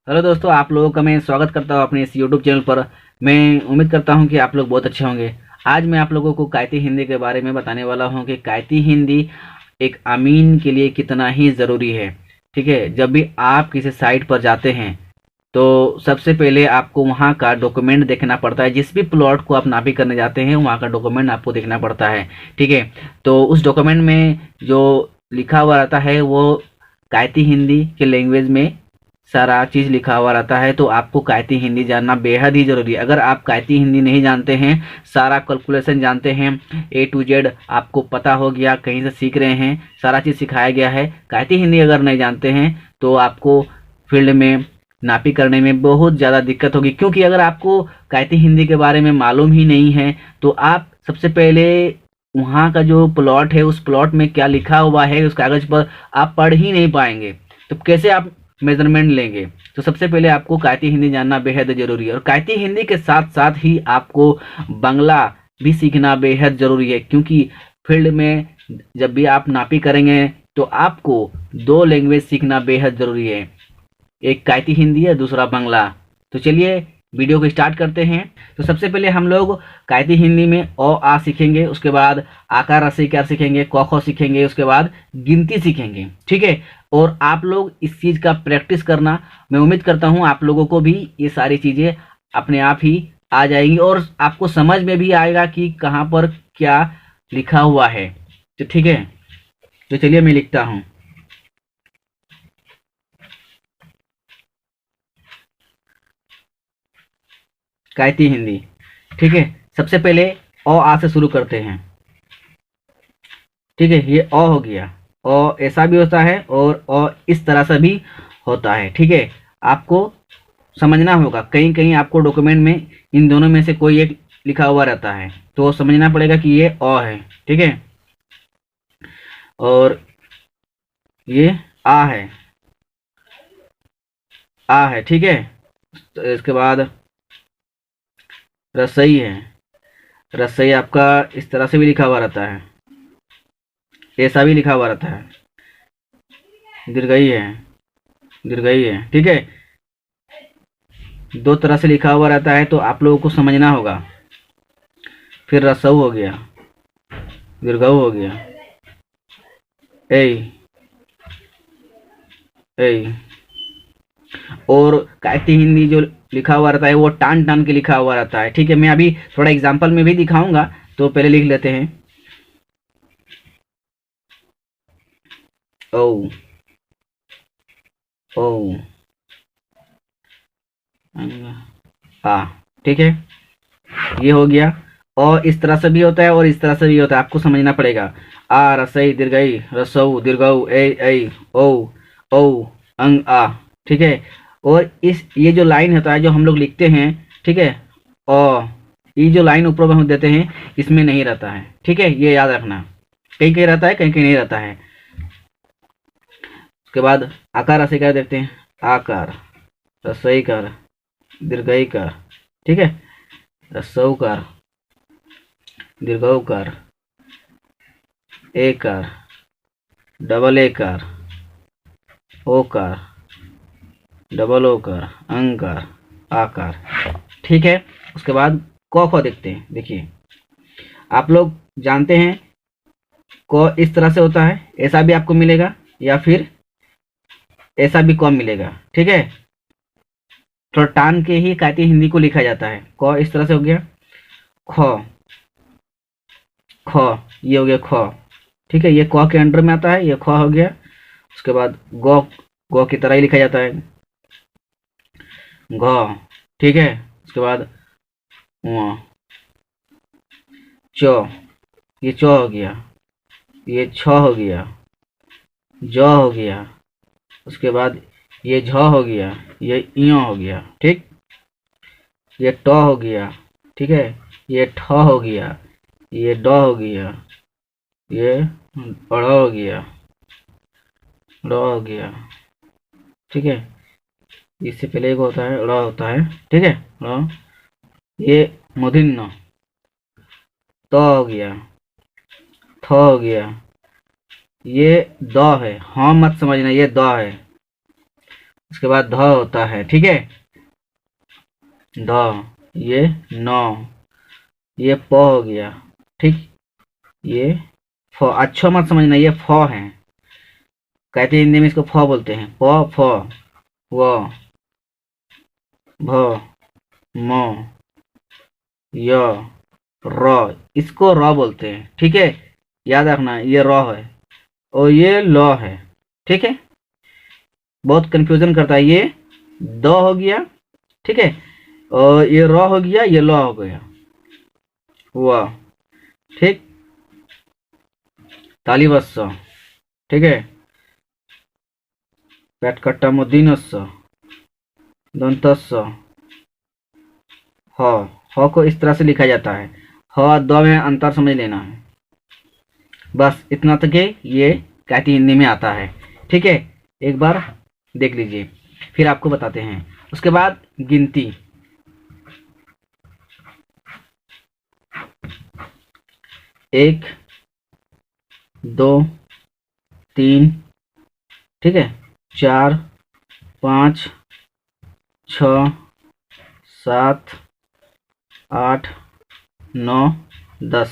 Hello दोस्तों, आप लोगों का मैं स्वागत करता हूँ अपने इस यूट्यूब चैनल पर। मैं उम्मीद करता हूँ कि आप लोग बहुत अच्छे होंगे। आज मैं आप लोगों को कायती हिंदी के बारे में बताने वाला हूँ कि कायती हिंदी एक अमीन के लिए कितना ही ज़रूरी है। ठीक है, जब भी आप किसी साइट पर जाते हैं तो सबसे पहले आपको वहाँ का डॉक्यूमेंट देखना पड़ता है। जिस भी प्लॉट को आप नापी करने जाते हैं वहाँ का डॉक्यूमेंट आपको देखना पड़ता है। ठीक है, तो उस डॉक्यूमेंट में जो लिखा हुआ रहता है वो कायती हिंदी के लैंग्वेज में सारा चीज़ लिखा हुआ रहता है। तो आपको कायती हिंदी जानना बेहद ही ज़रूरी है। अगर आप कायती हिंदी नहीं जानते हैं, सारा कैलकुलेशन जानते हैं, ए टू जेड आपको पता हो गया, कहीं से सीख रहे हैं, सारा चीज़ सिखाया गया है, कायती हिंदी अगर नहीं जानते हैं तो आपको फील्ड में नापी करने में बहुत ज़्यादा दिक्कत होगी। क्योंकि अगर आपको कायती हिंदी के बारे में मालूम ही नहीं है तो आप सबसे पहले वहाँ का जो प्लॉट है उस प्लॉट में क्या लिखा हुआ है उस कागज़ पर आप पढ़ ही नहीं पाएंगे। तो कैसे आप मेजरमेंट लेंगे? तो सबसे पहले आपको कायती हिंदी जानना बेहद ज़रूरी है। और कायती हिंदी के साथ साथ ही आपको बांग्ला भी सीखना बेहद ज़रूरी है। क्योंकि फील्ड में जब भी आप नापी करेंगे तो आपको दो लैंग्वेज सीखना बेहद ज़रूरी है, एक कायती हिंदी है, दूसरा बांग्ला। तो चलिए वीडियो को स्टार्ट करते हैं। तो सबसे पहले हम लोग कायती हिंदी में अ आ सीखेंगे, उसके बाद आकार रस्सी कार सीखेंगे, क ख सीखेंगे, उसके बाद गिनती सीखेंगे। ठीक है, और आप लोग इस चीज़ का प्रैक्टिस करना। मैं उम्मीद करता हूँ आप लोगों को भी ये सारी चीज़ें अपने आप ही आ जाएंगी और आपको समझ में भी आएगा कि कहाँ पर क्या लिखा हुआ है। तो ठीक है, तो चलिए मैं लिखता हूँ। कायती हिंदी। ठीक है, सबसे पहले अ आ से शुरू करते हैं। ठीक है, ये अ हो गया। अ ऐसा भी होता है और अ इस तरह से भी होता है। ठीक है, आपको समझना होगा। कहीं कहीं आपको डॉक्यूमेंट में इन दोनों में से कोई एक लिखा हुआ रहता है तो समझना पड़ेगा कि ये अ है। ठीक है, और ये आ है, आ है। ठीक है, तो इसके बाद रसई है। रसई आपका इस तरह से भी लिखा हुआ रहता है, ऐसा भी लिखा हुआ रहता है। दीर्घई है, दीर्घई है। ठीक है, दो तरह से लिखा हुआ रहता है तो आप लोगों को समझना होगा। फिर रसऊ हो गया, दीर्घऊ हो गया, ए ए। और कायती हिंदी जो लिखा हुआ रहता है वो टान टान के लिखा हुआ रहता है। ठीक है, मैं अभी थोड़ा एग्जाम्पल में भी दिखाऊंगा, तो पहले लिख लेते हैं। ओ ओ आ। ठीक है, ये हो गया। और इस तरह से भी होता है और इस तरह से भी होता है, आपको समझना पड़ेगा। आ रसई दीर्घई रसऊ दीर्घऊ ए ओ ओ अंग आ। ठीक है, और इस ये जो लाइन होता है जो हम लोग लिखते हैं, ठीक है, ओ, ये जो लाइन ऊपर में हम देते हैं इसमें नहीं रहता है। ठीक है, ये याद रखना, कहीं कहीं रहता है, कहीं कहीं नहीं रहता है। उसके बाद आकार रसई कर देखते हैं। आकार रसई कर दीर्घई कर। ठीक है, रसऊ कर दीर्घऊ कर एकार डबल एकार ओकार डबल ओकार अंकार आकार। ठीक है, उसके बाद क ख देखते हैं। देखिए, आप लोग जानते हैं क इस तरह से होता है, ऐसा भी आपको मिलेगा या फिर ऐसा भी क मिलेगा। ठीक है, थोड़ा टान के ही कायती हिंदी को लिखा जाता है। क इस तरह से हो गया, ख ख, ये हो गया ख। ठीक है, ये क के अंडर में आता है, ये ख हो गया। उसके बाद ग, ग की तरह ही लिखा जाता है, घ। ठीक है, उसके बाद व, च, ये च हो गया, ये छ हो गया, ज हो गया। उसके बाद ये झ हो गया, ये इ हो गया। ठीक, ये ट हो गया। ठीक है, ये ठ हो गया, ये ड हो गया, ये अड़ हो गया, ड़ हो गया। ठीक है, इससे पहले एक होता है ड़ होता है। ठीक है, ड़, ये मूर्धन्य त हो गया, थ हो गया, ये द है। हाँ मत समझना, ये द है। उसके बाद ध होता है, ठीक है, ध, ये न, ये प हो गया, ठीक, ये फ, अच्छा मत समझना, ये फ है, कहते हिंदी में इसको फ बोलते हैं, प, फ, व, भ, म, य, र, इसको र बोलते हैं, ठीक है, याद रखना ये र है और ये ल है, ठीक है, बहुत कंफ्यूजन करता है, ये द हो गया, ठीक है, और ये र हो गया, ये ल हो गया, वाह, ठीक, तालिबस्स, ठीक है, पेटकट्टा मुदीनस्स, दंतस्स, ह को इस तरह से लिखा जाता है, ह द में अंतर समझ लेना है, बस इतना तक ये कहती हिंदी में आता है, ठीक है, एक बार देख लीजिए, फिर आपको बताते हैं। उसके बाद गिनती, 1 2 3, ठीक है, 4 5 6 7 8 9 10,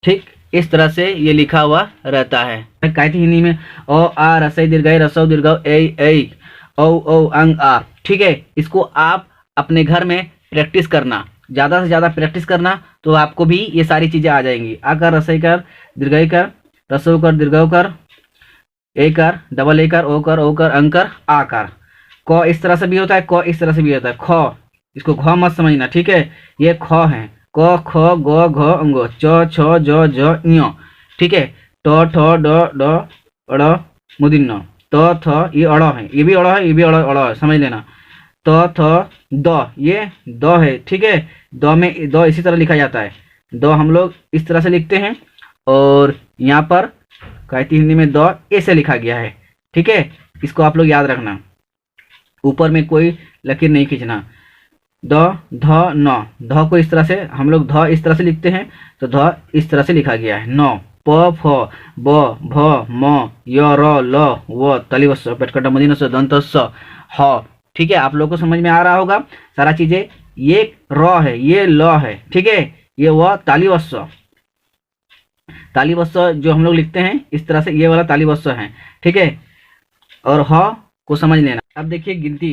ठीक, इस तरह से ये लिखा हुआ रहता है। कहती हिंदी में ओ आ रसई दीर्घई रसौ दीर्घौ ए औ औ अंग आ, ठीक है, इसको आप अपने घर में प्रैक्टिस करना, ज़्यादा से ज़्यादा प्रैक्टिस करना, तो आपको भी ये सारी चीज़ें आ जाएंगी। आ कर, रसई कर, दीर्घई कर, रसौ कर, दीर्घौ कर, ए कर, डबल ए कर, ओ कर, अंग कर, आ कर, क इस तरह से भी होता है, क इस तरह से भी होता है, ख, इसको घ मत समझना, ठीक है, ये ख है, क ख ग घ अंग, च छ ज झ ञ, ठीक है, ट ठ ड ढ ड़ मूर्धन्य, त थ, ये अड़ है, ये भी अड़ है, ये भी अड़ है, समझ लेना, त थ द, ये द है, ठीक है, द में द इसी तरह लिखा जाता है, द हम लोग इस तरह से लिखते हैं, और यहाँ पर कहती हिंदी में द ऐसे लिखा गया है, ठीक है, इसको आप लोग याद रखना, ऊपर में कोई लकीर नहीं खींचना, द ध न, ध को इस तरह से हम लोग ध इस तरह से लिखते हैं, तो ध इस तरह से लिखा गया है, न, प फ ब भ म य र ल व तालिबस्स पेटकट्टा मुदीनस्स दंतस्स ह, ठीक है, आप लोग को समझ में आ रहा होगा सारा चीजें, ये र है, ये ल है, ठीक है, ये व तालिबस्स, तालिबस्स जो हम लोग लिखते हैं इस तरह से, ये वाला तालिबस्स है, ठीक है, और ह को समझ लेना। अब देखिए गिनती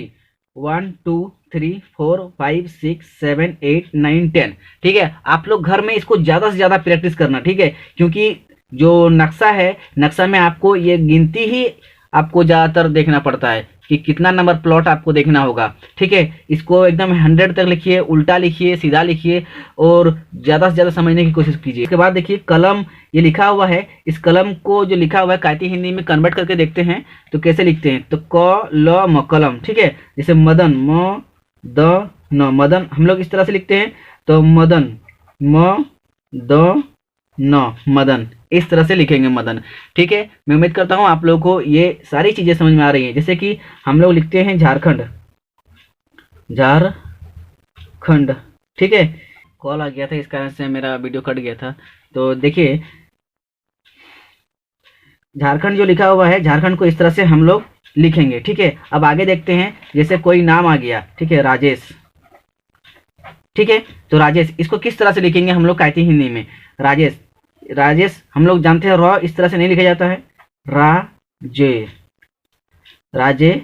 1 2 3 4 5 6 7 8 9 10, ठीक है, आप लोग घर में इसको ज़्यादा से ज़्यादा प्रैक्टिस करना, ठीक है, क्योंकि जो नक्शा है, नक्शा में आपको ये गिनती ही आपको ज़्यादातर देखना पड़ता है कि कितना नंबर प्लॉट आपको देखना होगा, ठीक है, इसको एकदम 100 तक लिखिए, उल्टा लिखिए, सीधा लिखिए, और ज़्यादा से ज़्यादा समझने की कोशिश कीजिए। इसके बाद देखिए कलम, ये लिखा हुआ है, इस कलम को जो लिखा हुआ है कहती हिंदी में कन्वर्ट करके देखते हैं तो कैसे लिखते हैं, तो क ल म कलम, ठीक है, जैसे मदन, म द न, मदन हम लोग इस तरह से लिखते हैं, तो मदन, म द न, मदन, इस तरह से लिखेंगे मदन, ठीक है, मैं उम्मीद करता हूँ आप लोगों को ये सारी चीज़ें समझ में आ रही हैं। जैसे कि हम लोग लिखते हैं झारखंड, झारखंड, ठीक है, कॉल आ गया था इस कारण से मेरा वीडियो कट गया था, तो देखिए झारखंड जो लिखा हुआ है, झारखंड को इस तरह से हम लोग लिखेंगे, ठीक है। अब आगे देखते हैं, जैसे कोई नाम आ गया, ठीक है, राजेश, ठीक है, तो राजेश इसको किस तरह से लिखेंगे हम लोग कहती हिंदी में, राजेश, राजेश हम लोग जानते हैं र इस तरह से नहीं लिखा जाता है, राजे, राजेश,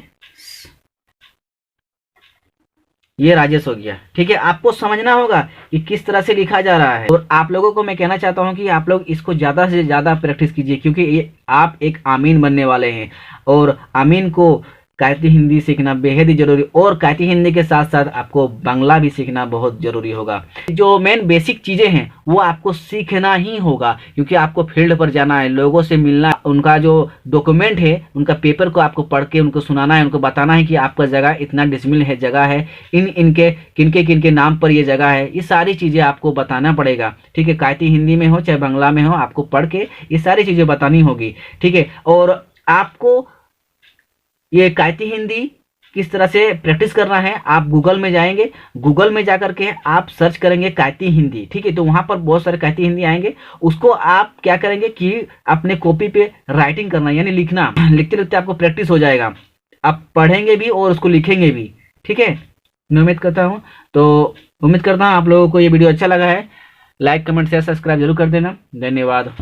ये राजेश हो गया, ठीक है, आपको समझना होगा कि किस तरह से लिखा जा रहा है, और आप लोगों को मैं कहना चाहता हूं कि आप लोग इसको ज़्यादा से ज़्यादा प्रैक्टिस कीजिए, क्योंकि ये आप एक आमीन बनने वाले हैं, और आमीन को कहती हिंदी सीखना बेहद ही जरूरी, और कहती हिंदी के साथ साथ आपको बांग्ला भी सीखना बहुत जरूरी होगा। जो मेन बेसिक चीज़ें हैं वो आपको सीखना ही होगा, क्योंकि आपको फील्ड पर जाना है, लोगों से मिलना, उनका जो डॉक्यूमेंट है उनका पेपर को आपको पढ़ के उनको सुनाना है, उनको बताना है कि आपका जगह इतना डिसमिल है, जगह है, इनके किनके नाम पर ये जगह है, ये सारी चीज़ें आपको बताना पड़ेगा, ठीक है, कहती हिंदी में हो चाहे बांग्ला में हो, आपको पढ़ के ये सारी चीज़ें बतानी होगी, ठीक है। और आपको ये कहती हिंदी किस तरह से प्रैक्टिस करना है, आप गूगल में जाएंगे, गूगल में जाकर के आप सर्च करेंगे कहती हिंदी, ठीक है, तो वहां पर बहुत सारे कहती हिंदी आएंगे, उसको आप क्या करेंगे कि अपने कॉपी पे राइटिंग करना, यानी लिखना, लिखते लिखते आपको प्रैक्टिस हो जाएगा, आप पढ़ेंगे भी और उसको लिखेंगे भी। ठीक है, मैं उम्मीद करता हूँ। तो उम्मीद करता हूँ आप लोगों को ये वीडियो अच्छा लगा है। लाइक, कमेंट, शेयर, सब्सक्राइब जरूर कर देना। धन्यवाद।